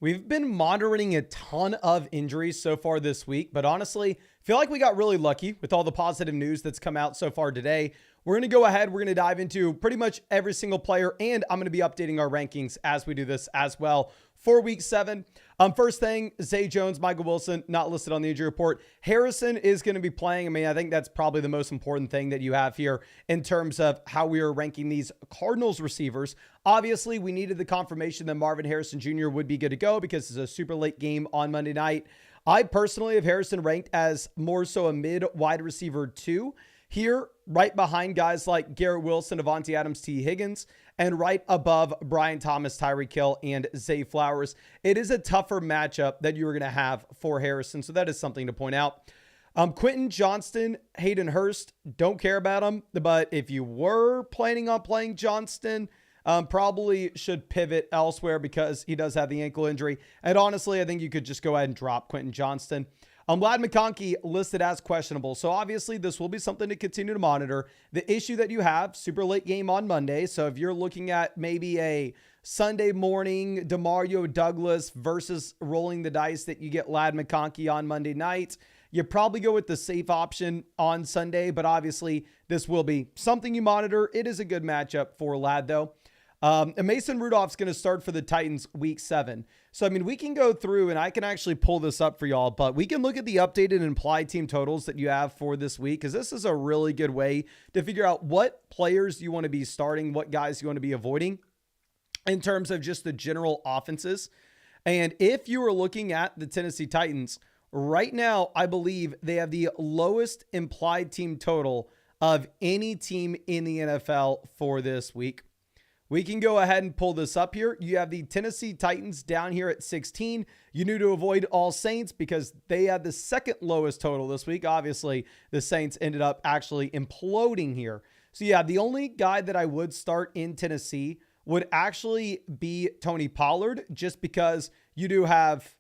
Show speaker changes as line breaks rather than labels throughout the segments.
We've been monitoring a ton of injuries so far this week, but honestly, feel like we got really lucky with all the positive news that's come out so far today. We're going to go ahead. We're going to dive into pretty much every single player, and I'm going to be updating our rankings as we do this as well for week 7. First thing, Zay Jones, Michael Wilson, not listed on the injury report. Harrison is going to be playing. I mean, I think that's probably the most important thing that you have here in terms of how we are ranking these Cardinals receivers. Obviously, we needed the confirmation that Marvin Harrison Jr. would be good to go because it's a super late game on Monday night. I personally have Harrison ranked as more so a mid wide receiver 2 here, right behind guys like Garrett Wilson, Avonte Adams, T. Higgins, and right above Brian Thomas, Tyreek Hill, and Zay Flowers. It is a tougher matchup that you're going to have for Harrison, so that is something to point out. Quentin Johnston, Hayden Hurst, don't care about him, but if you were planning on playing Johnston, probably should pivot elsewhere because he does have the ankle injury. And honestly, I think you could just go ahead and drop Quentin Johnston. Ladd McConkey listed as questionable. So obviously this will be something to continue to monitor. The issue that you have, super late game on Monday. So if you're looking at maybe a Sunday morning DeMario Douglas versus rolling the dice that you get Ladd McConkey on Monday night, you probably go with the safe option on Sunday, but obviously this will be something you monitor. It is a good matchup for Ladd though. And Mason Rudolph's going to start for the Titans week 7. So, I mean, we can go through and I can actually pull this up for y'all, but we can look at the updated and implied team totals that you have for this week, because this is a really good way to figure out what players you want to be starting, what guys you want to be avoiding in terms of just the general offenses. And if you are looking at the Tennessee Titans right now, I believe they have the lowest implied team total of any team in the NFL for this week. We can go ahead and pull this up here. You have the Tennessee Titans down here at 16. You knew to avoid All Saints because they had the second lowest total this week. Obviously, the Saints ended up actually imploding here. So yeah, the only guy that I would start in Tennessee would actually be Tony Pollard, just because you do have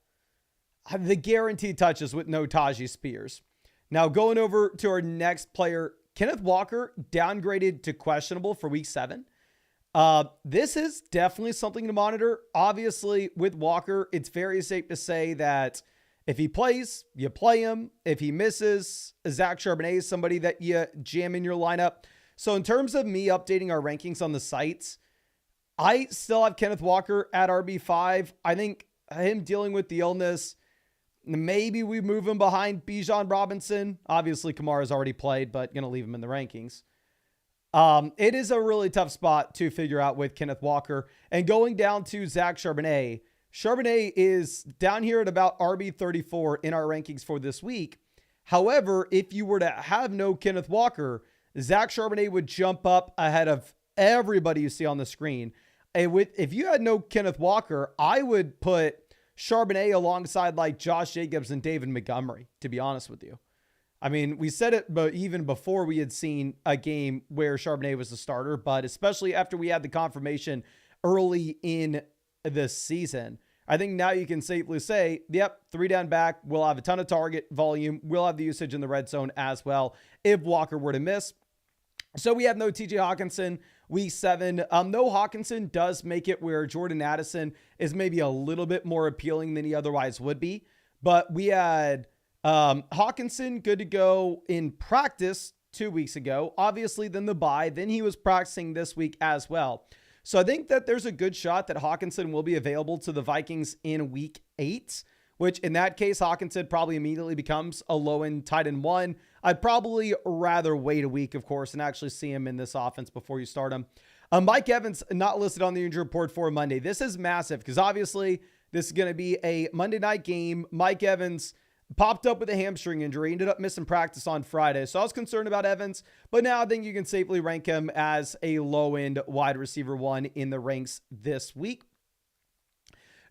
the guaranteed touches with no Tajee Spears. Now going over to our next player, Kenneth Walker, downgraded to questionable for week 7. This is definitely something to monitor. Obviously, with Walker, it's very safe to say that if he plays, you play him. If he misses, Zach Charbonnet is somebody that you jam in your lineup. So in terms of me updating our rankings on the sites, I still have Kenneth Walker at RB5. I think him dealing with the illness, maybe we move him behind Bijan Robinson. Obviously, Kamara's already played, but going to leave him in the rankings. It is a really tough spot to figure out with Kenneth Walker. And going down to Zach Charbonnet. Charbonnet is down here at about RB34 in our rankings for this week. However, if you were to have no Kenneth Walker, Zach Charbonnet would jump up ahead of everybody you see on the screen. And if you had no Kenneth Walker, I would put Charbonnet alongside like Josh Jacobs and David Montgomery, to be honest with you. I mean, we said it, but even before we had seen a game where Charbonnet was the starter, but especially after we had the confirmation early in this season, I think now you can safely say, yep, 3 down back. We'll have a ton of target volume. We'll have the usage in the red zone as well if Walker were to miss. So we have no TJ Hawkinson week 7. No Hawkinson does make it where Jordan Addison is maybe a little bit more appealing than he otherwise would be, but we had Hawkinson good to go in practice 2 weeks ago, obviously then the bye, then he was practicing this week as well. So I think that there's a good shot that Hawkinson will be available to the Vikings in week 8, which in that case, Hawkinson probably immediately becomes a low-end tight end 1. I'd probably rather wait a week, of course, and actually see him in this offense before you start him. Mike Evans, not listed on the injury report for Monday. This is massive because obviously this is going to be a Monday night game. Mike Evans popped up with a hamstring injury, ended up missing practice on Friday. So I was concerned about Evans, but now I think you can safely rank him as a low-end wide receiver 1 in the ranks this week.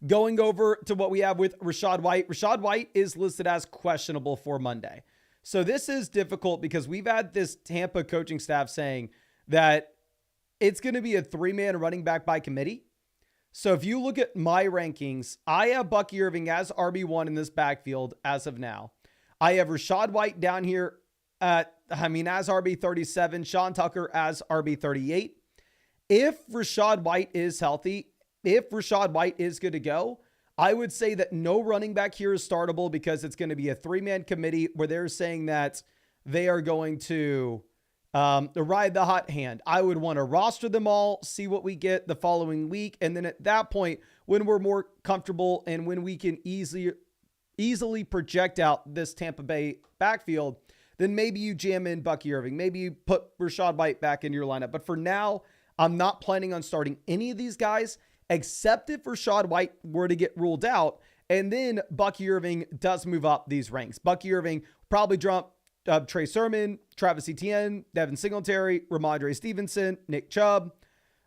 Going over to what we have with Rachaad White. Rachaad White is listed as questionable for Monday. So this is difficult because we've had this Tampa coaching staff saying that it's going to be a 3-man running back by committee. So if you look at my rankings, I have Bucky Irving as RB1 in this backfield as of now. I have Rachaad White down here as RB37, Sean Tucker as RB38. If Rachaad White is healthy, if Rachaad White is good to go, I would say that no running back here is startable because it's going to be a 3-man committee where they're saying that they are going to ride the hot hand. I would want to roster them all, see what we get the following week. And then at that point, when we're more comfortable and when we can easily project out this Tampa Bay backfield, then maybe you jam in Bucky Irving. Maybe you put Rachaad White back in your lineup. But for now, I'm not planning on starting any of these guys, except if Rachaad White were to get ruled out. And then Bucky Irving does move up these ranks. Bucky Irving probably drop Trey Sermon, Travis Etienne, Devin Singletary, Ramondre Stevenson, Nick Chubb.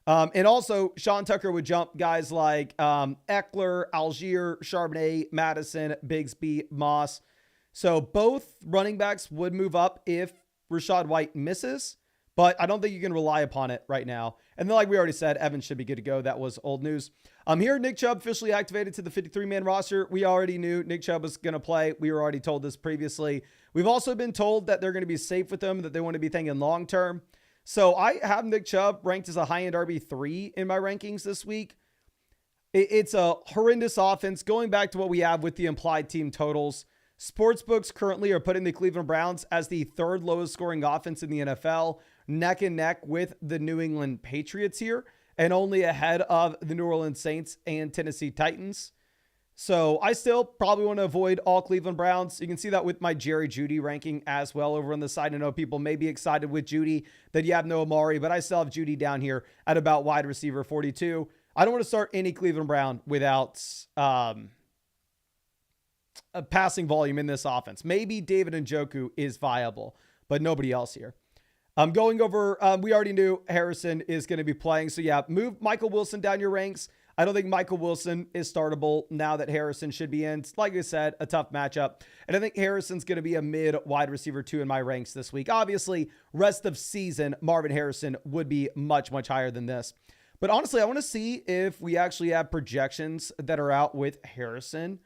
And also Sean Tucker would jump guys like Eckler, Algier, Charbonnet, Madison, Bigsby, Moss. So both running backs would move up if Rachaad White misses, but I don't think you can rely upon it right now. And then, like we already said, Evans should be good to go. That was old news. Here, Nick Chubb officially activated to the 53-man roster. We already knew Nick Chubb was going to play. We were already told this previously. We've also been told that they're going to be safe with him, that they want to be thinking long-term. So I have Nick Chubb ranked as a high-end RB3 in my rankings this week. It's a horrendous offense. Going back to what we have with the implied team totals, sportsbooks currently are putting the Cleveland Browns as the 3rd lowest scoring offense in the NFL, neck and neck with the New England Patriots here, and only ahead of the New Orleans Saints and Tennessee Titans. So I still probably want to avoid all Cleveland Browns. You can see that with my Jerry Jeudy ranking as well over on the side. I know people may be excited with Jeudy that you have no Amari, but I still have Jeudy down here at about wide receiver 42. I don't want to start any Cleveland Brown without a passing volume in this offense. Maybe David Njoku is viable, but nobody else here. Going over, we already knew Harrison is going to be playing. So yeah, move Michael Wilson down your ranks. I don't think Michael Wilson is startable now that Harrison should be in. Like I said, a tough matchup. And I think Harrison's going to be a mid wide receiver 2 in my ranks this week. Obviously, rest of season, Marvin Harrison would be much, much higher than this. But honestly, I want to see if we actually have projections that are out with Harrison.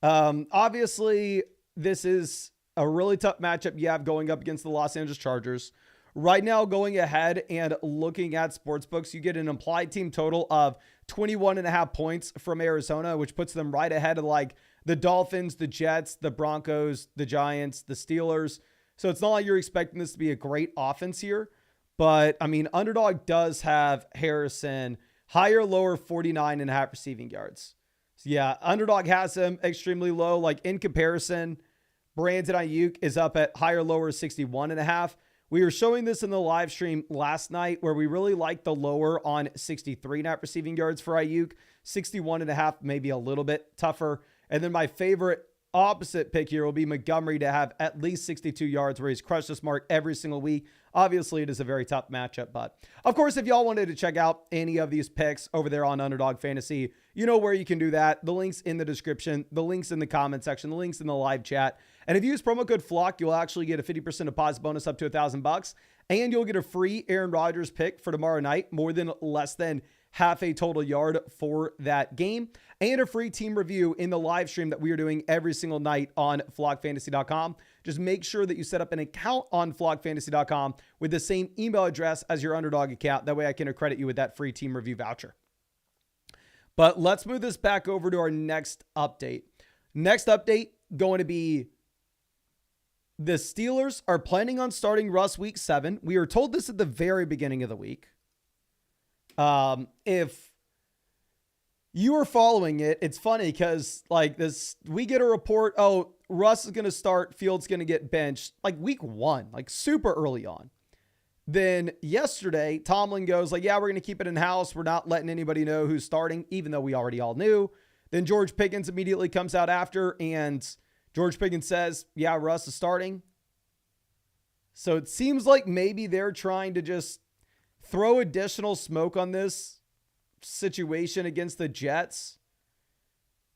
Obviously, this is a really tough matchup you have going up against the Los Angeles Chargers. Right now, going ahead and looking at sportsbooks, you get an implied team total of 21.5 points from Arizona, which puts them right ahead of like the Dolphins, the Jets, the Broncos, the Giants, the Steelers. So it's not like you're expecting this to be a great offense here. But I mean, Underdog does have Harrison higher, lower 49.5 receiving yards. So yeah, Underdog has him extremely low. Like in comparison, Brandon Ayuk is up at higher, lower 61.5. We were showing this in the live stream last night where we really liked the lower on 63.5 receiving yards for Ayuk, 61.5, maybe a little bit tougher. And then my favorite opposite pick here will be Montgomery to have at least 62 yards where he's crushed this mark every single week. Obviously, it is a very tough matchup, but of course, if y'all wanted to check out any of these picks over there on Underdog Fantasy, you know where you can do that. The link's in the description, the link's in the comment section, the link's in the live chat. And if you use promo code FLOCK, you'll actually get a 50% deposit bonus up to $1,000, and you'll get a free Aaron Rodgers pick for tomorrow night, more than less than half a total yard for that game, and a free team review in the live stream that we are doing every single night on flockfantasy.com. Just make sure that you set up an account on flockfantasy.com with the same email address as your Underdog account. That way I can accredit you with that free team review voucher. But let's move this back over to our next update. Next update going to be the Steelers are planning on starting Russ week 7. We were told this at the very beginning of the week. If you are following it, it's funny because like this, we get a report, oh, Russ is going to start, Fields going to get benched like week 1, like super early on. Then yesterday, Tomlin goes like, yeah, we're going to keep it in house. We're not letting anybody know who's starting, even though we already all knew. Then George Pickens immediately comes out after, and George Pickens says, yeah, Russ is starting. So it seems like maybe they're trying to just throw additional smoke on this situation against the Jets.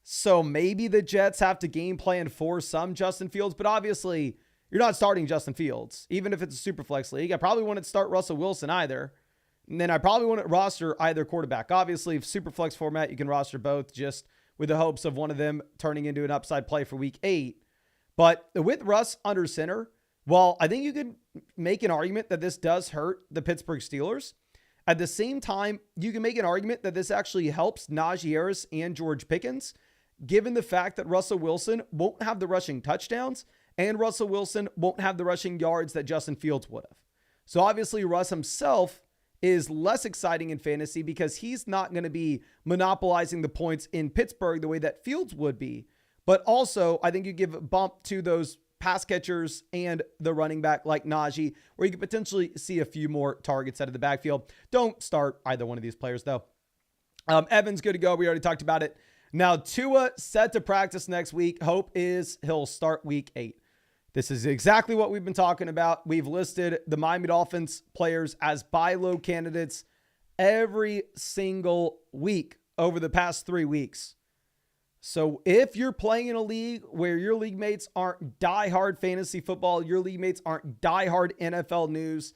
So maybe the Jets have to game plan for some Justin Fields, but obviously you're not starting Justin Fields, even if it's a super flex league. I probably wouldn't start Russell Wilson either. And then I probably wouldn't roster either quarterback. Obviously, if super flex format, you can roster both just with the hopes of one of them turning into an upside play for week 8. But with Russ under center, well, I think you could make an argument that this does hurt the Pittsburgh Steelers. At the same time, you can make an argument that this actually helps Najee Harris and George Pickens. given the fact that Russell Wilson won't have the rushing touchdowns and Russell Wilson won't have the rushing yards that Justin Fields would have. So obviously Russ himself is less exciting in fantasy because he's not going to be monopolizing the points in Pittsburgh the way that Fields would be. But also, I think you give a bump to those pass catchers and the running back like Najee, where you could potentially see a few more targets out of the backfield. Don't start either one of these players, though. Evans good to go. We already talked about it. Now, Tua set to practice next week. Hope is he'll start week 8. This is exactly what we've been talking about. We've listed the Miami Dolphins players as buy low candidates every single week over the past 3 weeks. So if you're playing in a league where your league mates aren't diehard fantasy football, your league mates aren't diehard NFL news,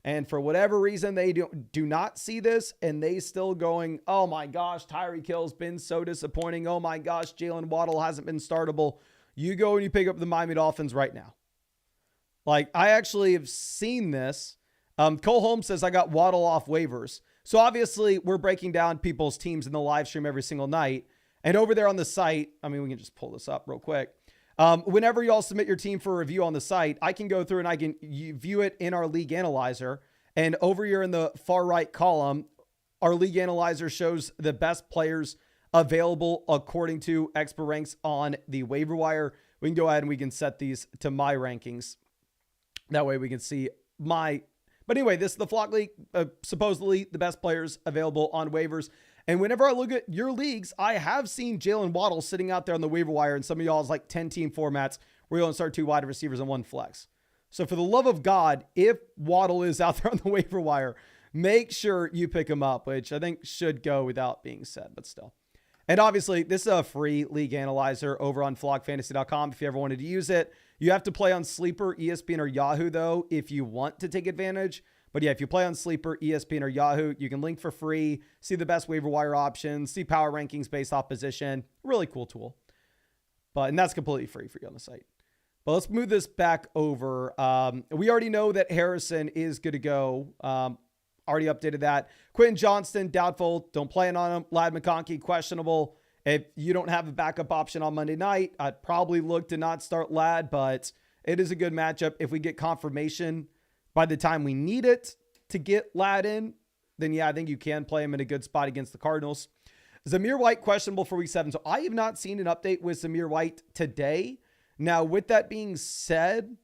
and for whatever reason they do not see this and they still going, oh my gosh, Tyreek Hill's been so disappointing. Oh my gosh, Jalen Waddle hasn't been startable. You go and you pick up the Miami Dolphins right now. Like, I actually have seen this. Cole Holmes says I got Waddle off waivers. So obviously we're breaking down people's teams in the live stream every single night. And over there on the site, I mean, we can just pull this up real quick. Whenever y'all submit your team for review on the site, I can go through and I can view it in our league analyzer. And over here in the far right column, our league analyzer shows the best players available according to expert ranks on the waiver wire. We can go ahead and we can set these to my rankings. That way we can see my, but anyway, this is the Flock League, supposedly the best players available on waivers. And whenever I look at your leagues, I have seen Jalen Waddle sitting out there on the waiver wire in some of y'all's like 10 team formats where you only start 2 wide receivers and 1 flex. So for the love of God, if Waddle is out there on the waiver wire, make sure you pick him up, which I think should go without being said, but still. And obviously, this is a free league analyzer over on flockfantasy.com if you ever wanted to use it. You have to play on Sleeper, ESPN, or Yahoo, though, if you want to take advantage. But yeah, if you play on Sleeper, ESPN, or Yahoo, you can link for free, see the best waiver wire options, see power rankings based off position. Really cool tool. And that's completely free for you on the site. But let's move this back over. We already know that Harrison is good to go. Already updated that. Quentin Johnston, doubtful. Don't plan on him. Ladd McConkey, questionable. If you don't have a backup option on Monday night, I'd probably look to not start Ladd, but it is a good matchup. If we get confirmation by the time we need it to get Ladd in, then yeah, I think you can play him in a good spot against the Cardinals. Zamir White, questionable for week 7. So I have not seen an update with Zamir White today. Now, with that being said,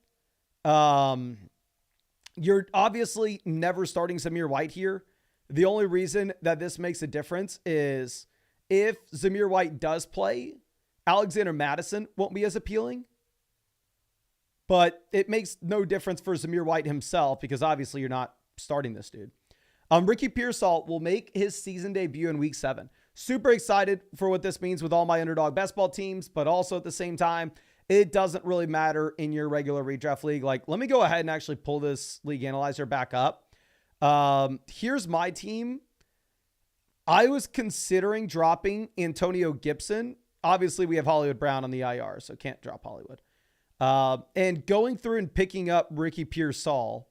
you're obviously never starting Zamir White here. The only reason that this makes a difference is if Zamir White does play, Alexander Mattison won't be as appealing. But it makes no difference for Zamir White himself because obviously you're not starting this dude. Ricky Pearsall will make his season debut in week 7. Super excited for what this means with all my Underdog best ball teams, but also at the same time, it doesn't really matter in your regular redraft league. Like, let me go ahead and actually pull this league analyzer back up. Here's my team. I was considering dropping Antonio Gibson. Obviously, we have Hollywood Brown on the IR, so can't drop Hollywood. And going through and picking up Ricky Pearsall.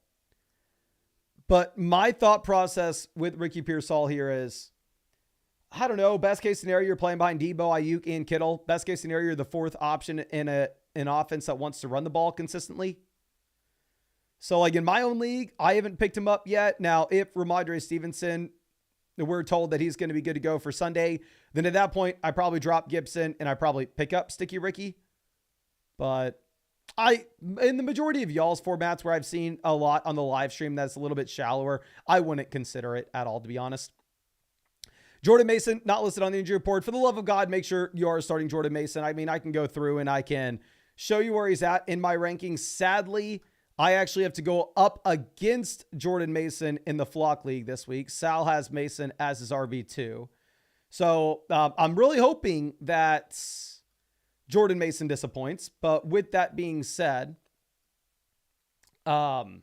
But my thought process with Ricky Pearsall here is, I don't know, best case scenario, you're playing behind Debo, Ayuk, and Kittle. Best case scenario, you're the 4th option in an offense that wants to run the ball consistently. So like in my own league, I haven't picked him up yet. Now, if Ramondre Stevenson, we're told that he's going to be good to go for Sunday, then at that point, I probably drop Gibson and I probably pick up Sticky Ricky. But in the majority of y'all's formats where I've seen a lot on the live stream that's a little bit shallower, I wouldn't consider it at all, to be honest. Jordan Mason, not listed on the injury report. For the love of God, make sure you are starting Jordan Mason. I mean, I can go through and I can show you where he's at in my rankings. Sadly, I actually have to go up against Jordan Mason in the Flock League this week. Sal has Mason as his RB2. So I'm really hoping that Jordan Mason disappoints. But with that being said, pretty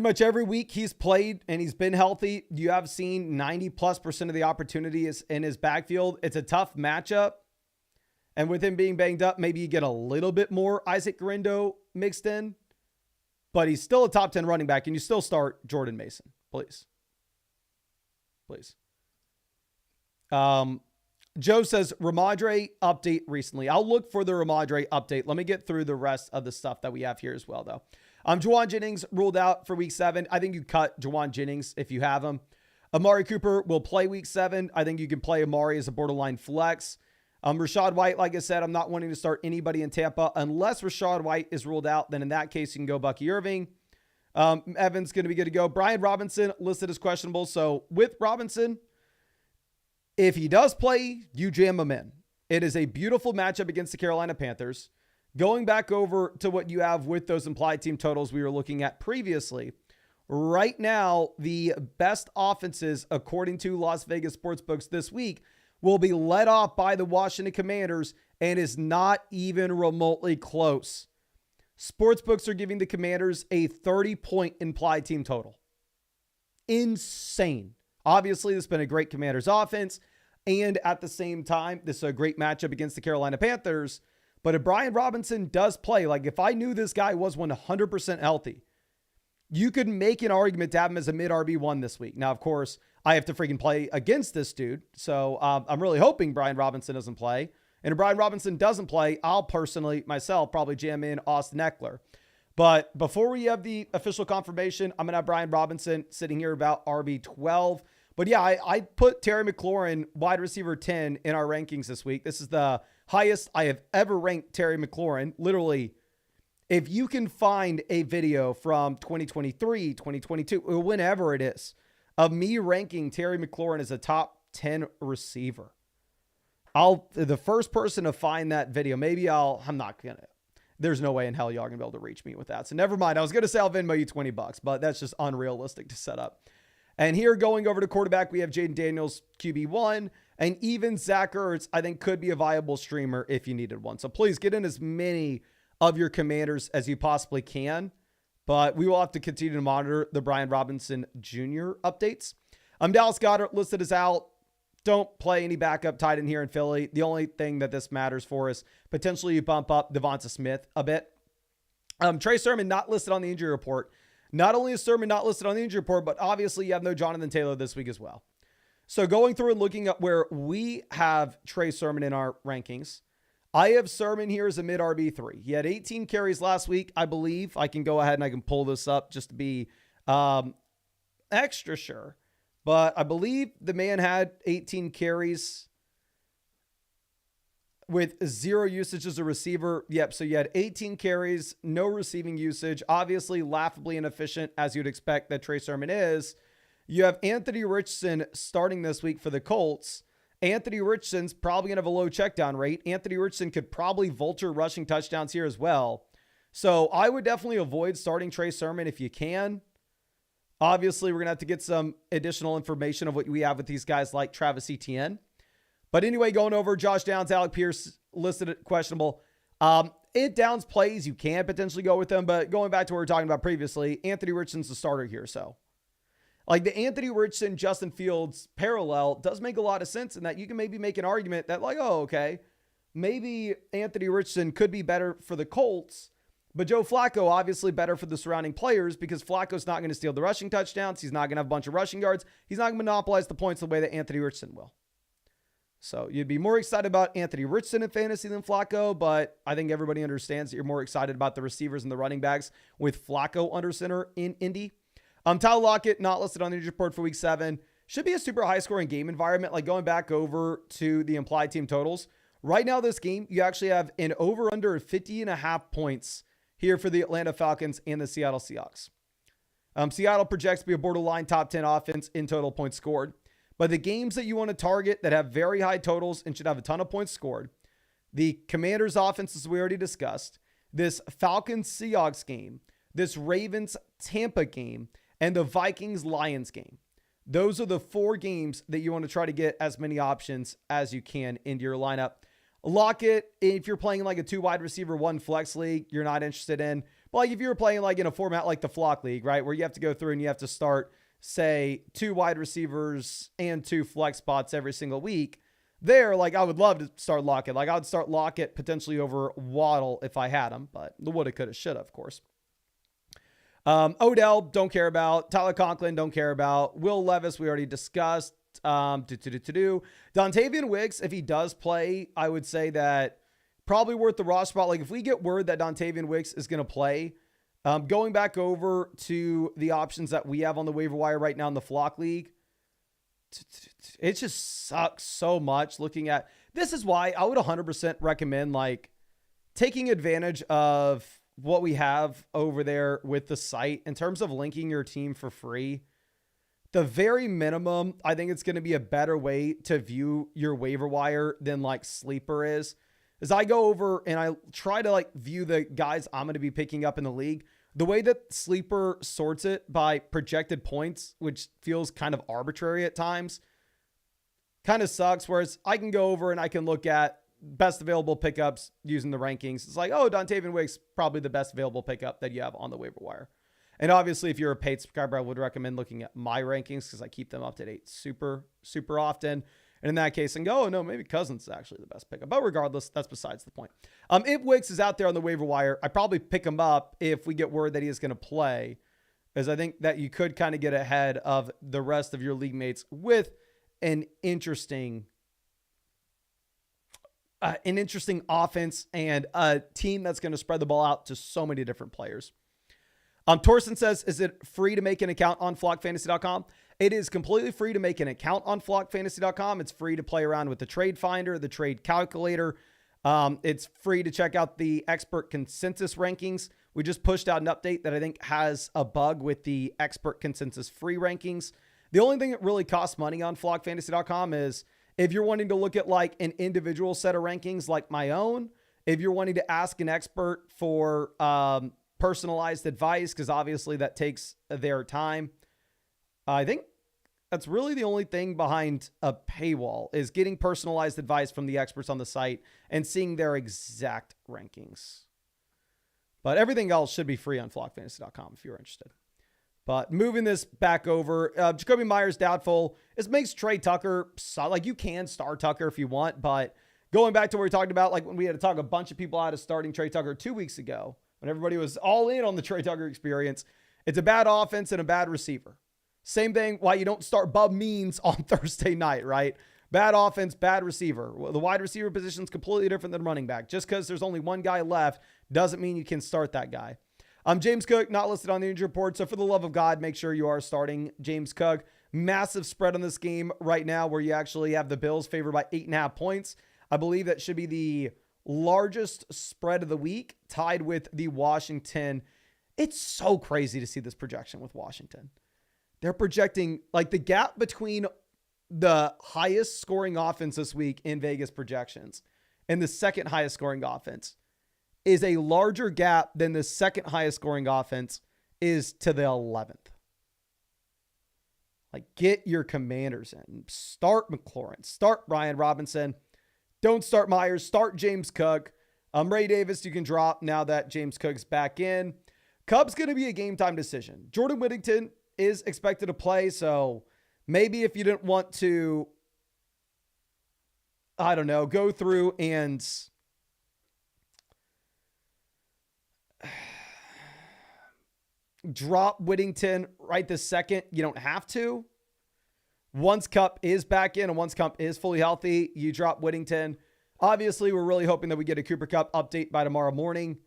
much every week he's played and he's been healthy. You have seen 90+% of the opportunities in his backfield. It's a tough matchup. And with him being banged up, maybe you get a little bit more Isaac Guerendo mixed in. But he's still a top 10 running back, and you still start Jordan Mason. Please. Please. Joe says Ramondre update recently. I'll look for the Ramondre update. Let me get through the rest of the stuff that we have here as well, though. Juwan Jennings ruled out for week 7. I think you cut Juwan Jennings if you have him. Amari Cooper will play week 7. I think you can play Amari as a borderline flex. Rachaad White, like I said, I'm not wanting to start anybody in Tampa unless Rachaad White is ruled out. Then in that case, you can go Bucky Irving. Evans going to be good to go. Brian Robinson listed as questionable. So with Robinson, if he does play, you jam him in. It is a beautiful matchup against the Carolina Panthers. Going back over to what you have with those implied team totals we were looking at previously, right now, the best offenses, according to Las Vegas sportsbooks this week, will be led off by the Washington Commanders and is not even remotely close. Sportsbooks are giving the Commanders a 30-point implied team total. Insane. Obviously, this has been a great Commanders offense, and at the same time, this is a great matchup against the Carolina Panthers. But if Brian Robinson does play, like if I knew this guy was 100% healthy, you could make an argument to have him as a mid RB1 this week. Now, of course, I have to freaking play against this dude. So I'm really hoping Brian Robinson doesn't play. And if Brian Robinson doesn't play, I'll personally, myself, probably jam in Austin Eckler. But before we have the official confirmation, I'm going to have Brian Robinson sitting here about RB12. But yeah, I put Terry McLaurin, wide receiver 10, in our rankings this week. This is the highest I have ever ranked Terry McLaurin. Literally, if you can find a video from 2023, 2022, or whenever it is, of me ranking Terry McLaurin as a top 10 receiver, the first person to find that video, I'm not going to. There's no way in hell y'all are going to be able to reach me with that. So never mind. I was going to say I'll Venmo you $20, but that's just unrealistic to set up. And here going over to quarterback, we have Jaden Daniels, QB1, and even Zach Ertz, I think could be a viable streamer if you needed one. So please get in as many of your Commanders as you possibly can, but we will have to continue to monitor the Brian Robinson Jr. updates. Dallas Goedert listed as out. Don't play any backup tight end here in Philly. The only thing that this matters for is potentially you bump up Devonta Smith a bit. Trey Sermon not listed on the injury report. Not only is Sermon not listed on the injury report, but obviously you have no Jonathan Taylor this week as well. So going through and looking at where we have Trey Sermon in our rankings, I have Sermon here as a mid RB3. He had 18 carries last week. I believe I can go ahead and I can pull this up just to be extra sure. But I believe the man had 18 carries with 0 usage as a receiver. Yep. So you had 18 carries, no receiving usage, obviously laughably inefficient as you'd expect that Trey Sermon is. You have Anthony Richardson starting this week for the Colts. Anthony Richardson's probably going to have a low checkdown rate. Anthony Richardson could probably vulture rushing touchdowns here as well. So I would definitely avoid starting Trey Sermon if you can. Obviously, we're going to have to get some additional information of what we have with these guys like Travis Etienne. But anyway, going over Josh Downs, Alec Pierce listed at questionable. If Downs plays, you can potentially go with them. But going back to what we were talking about previously, Anthony Richardson's the starter here. So like the Anthony Richardson, Justin Fields parallel does make a lot of sense in that you can maybe make an argument that like, oh, okay, maybe Anthony Richardson could be better for the Colts, but Joe Flacco obviously better for the surrounding players because Flacco's not going to steal the rushing touchdowns. He's not going to have a bunch of rushing yards. He's not going to monopolize the points the way that Anthony Richardson will. So you'd be more excited about Anthony Richardson in fantasy than Flacco, but I think everybody understands that you're more excited about the receivers and the running backs with Flacco under center in Indy. Tyler Lockett, not listed on the injury report for week 7. Should be a super high scoring game environment. Like going back over to the implied team totals. Right now, this game, you actually have an over under 50.5 points here for the Atlanta Falcons and the Seattle Seahawks. Seattle projects to be a borderline top 10 offense in total points scored. But the games that you want to target that have very high totals and should have a ton of points scored, the Commanders offense, as we already discussed, this Falcons Seahawks game, this Ravens Tampa game, and the Vikings Lions game. Those are the 4 games that you want to try to get as many options as you can into your lineup. Lockett, if you're playing like a 2 wide receiver, 1 flex league, you're not interested in. But like if you're playing like in a format like the Flock League, right, where you have to go through and you have to start, say, 2 wide receivers and 2 flex spots every single week, there, like I would love to start Lockett. Like I would start Lockett potentially over Waddle if I had him, but the woulda, coulda, shoulda, of course. Odell, don't care about. Tyler Conklin, don't care about. Will Levis, we already discussed. Dontavian Wicks, if he does play, I would say that probably worth the roster spot. Like if we get word that Dontavian Wicks is going to play, going back over to the options that we have on the waiver wire right now in the Flock League, it just sucks so much looking at. This is why I would 100% recommend like taking advantage of what we have over there with the site in terms of linking your team for free. The very minimum, I think it's going to be a better way to view your waiver wire than like Sleeper is. As I go over and I try to like view the guys I'm going to be picking up in the league, the way that Sleeper sorts it by projected points, which feels kind of arbitrary at times, kind of sucks. Whereas I can go over and I can look at best available pickups using the rankings. It's like, oh, Dontavian Wicks, probably the best available pickup that you have on the waiver wire. And obviously, if you're a paid subscriber, I would recommend looking at my rankings because I keep them up to date super often. And in that case, and go, oh, no, maybe Cousins is actually the best pickup. But regardless, that's besides the point. If Wicks is out there on the waiver wire, I probably pick him up if we get word that he is going to play, as I think that you could kind of get ahead of the rest of your league mates with an interesting offense and a team that's going to spread the ball out to so many different players. Torsten says, is it free to make an account on flockfantasy.com? It is completely free to make an account on flockfantasy.com. It's free to play around with the trade finder, the trade calculator. It's free to check out the expert consensus rankings. We just pushed out an update that I think has a bug with the expert consensus free rankings. The only thing that really costs money on flockfantasy.com is if you're wanting to look at like an individual set of rankings like my own, if you're wanting to ask an expert for personalized advice, because obviously that takes their time. I think that's really the only thing behind a paywall is getting personalized advice from the experts on the site and seeing their exact rankings. But everything else should be free on flockfantasy.com if you're interested. But moving this back over, Jacoby Myers doubtful. This makes Trey Tucker solid. Like you can start Tucker if you want, but going back to what we talked about, like when we had to talk a bunch of people out of starting Trey Tucker 2 weeks ago, when everybody was all in on the Trey Tucker experience, it's a bad offense and a bad receiver. Same thing why you don't start Bub Means on Thursday night, right? Bad offense, bad receiver. The wide receiver position is completely different than running back. Just because there's only one guy left doesn't mean you can start that guy. James Cook, not listed on the injury report. So for the love of God, make sure you are starting James Cook. Massive spread on this game right now where you actually have the Bills favored by 8.5 points. I believe that should be the largest spread of the week, tied with the Washington. It's so crazy to see this projection with Washington. They're projecting like the gap between the highest scoring offense this week in Vegas projections and the second highest scoring offense is a larger gap than the second highest scoring offense is to the 11th. Like get your Commanders in. Start McLaurin. Start Brian Robinson. Don't start Myers. Start James Cook. Ray Davis you can drop now that James Cook's back in. Cubs going to be a game time decision. Jordan Whittington is expected to play, so maybe if you didn't want to, I don't know, go through and drop Whittington right this second, you don't have to. Once Cup is back in and once Cup is fully healthy, you drop Whittington. Obviously, we're really hoping that we get a Cooper Kupp update by tomorrow morning.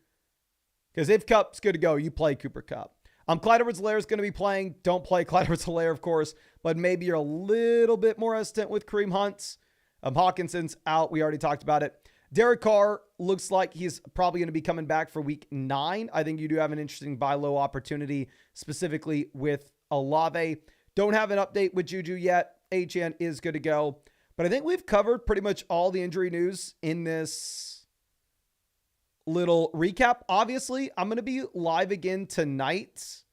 Because if Kupp's good to go, you play Cooper Kupp. Clyde Edwards-Helaire is going to be playing. Don't play Clyde Edwards-Helaire, of course. But maybe you're a little bit more hesitant with Kareem Hunt. Hawkinson's out. We already talked about it. Derek Carr looks like he's probably going to be coming back for week 9. I think you do have an interesting buy low opportunity, specifically with Olave. Don't have an update with Juju yet. Achane is good to go. But I think we've covered pretty much all the injury news in this little recap. Obviously, I'm going to be live again tonight,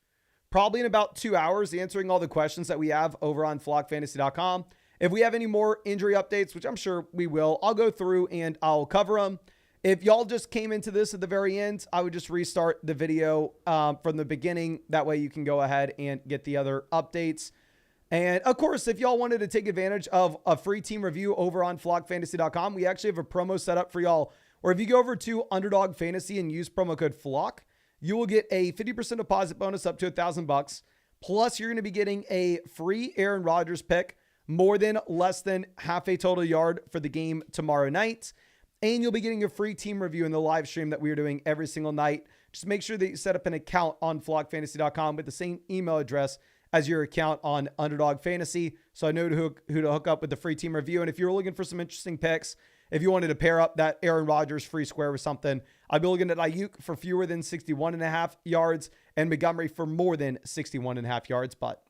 probably in about 2 hours, answering all the questions that we have over on flockfantasy.com. If we have any more injury updates, which I'm sure we will, I'll go through and I'll cover them. If y'all just came into this at the very end, I would just restart the video from the beginning. That way you can go ahead and get the other updates. And of course, if y'all wanted to take advantage of a free team review over on flockfantasy.com, we actually have a promo set up for y'all. Or if you go over to Underdog Fantasy and use promo code FLOCK, you will get a 50% deposit bonus up to $1,000. Plus, you're going to be getting a free Aaron Rodgers pick more than less than half a total yard for the game tomorrow night. And you'll be getting a free team review in the live stream that we are doing every single night. Just make sure that you set up an account on flockfantasy.com with the same email address as your account on Underdog Fantasy, so I know who to hook up with the free team review. And if you're looking for some interesting picks, if you wanted to pair up that Aaron Rodgers free square with something, I'd be looking at Ayuk for fewer than 61.5 yards and Montgomery for more than 61.5 yards. But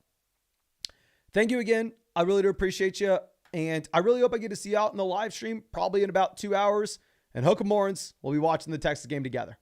thank you again. I really do appreciate you. And I really hope I get to see you out in the live stream, probably in about 2 hours. And hook 'em horns. We'll be watching the Texas game together.